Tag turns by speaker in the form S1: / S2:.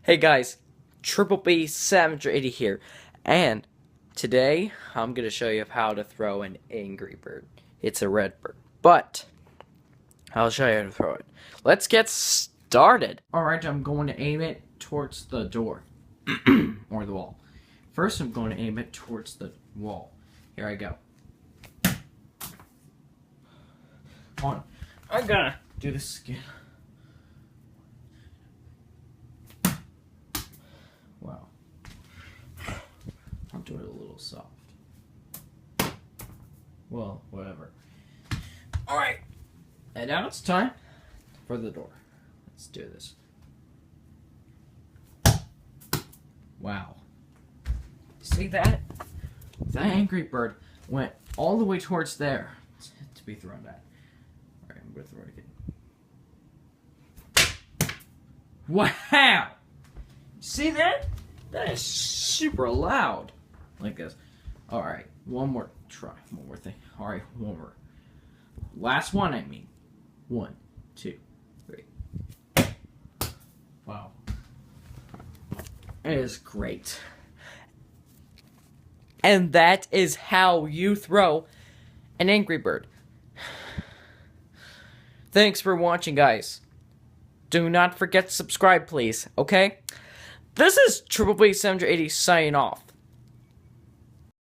S1: Hey guys, Triple B 780 here, and today I'm going to show you how to throw an angry bird. It's a red bird, but I'll show you how to throw it. Let's get started. Alright, I'm going to aim it towards the door, or the wall. First I'm going to aim it towards the wall. Here I go. On. I gotta do this again. Wow. I'll do it a little soft. Well, whatever. Alright. And now it's time for the door. Let's do this. Wow. See that? That angry bird went all the way towards there to be thrown at. Alright, I'm going to throw it again. Wow! See that? That is super loud. Like this. Alright, one more try. One more thing. Alright, one more. Last one, I mean. 1, 2, 3. Wow. It is great. And that is how you throw an angry bird. Thanks for watching, guys. Do not forget to subscribe, please, okay? This is Triple B 780 signing off.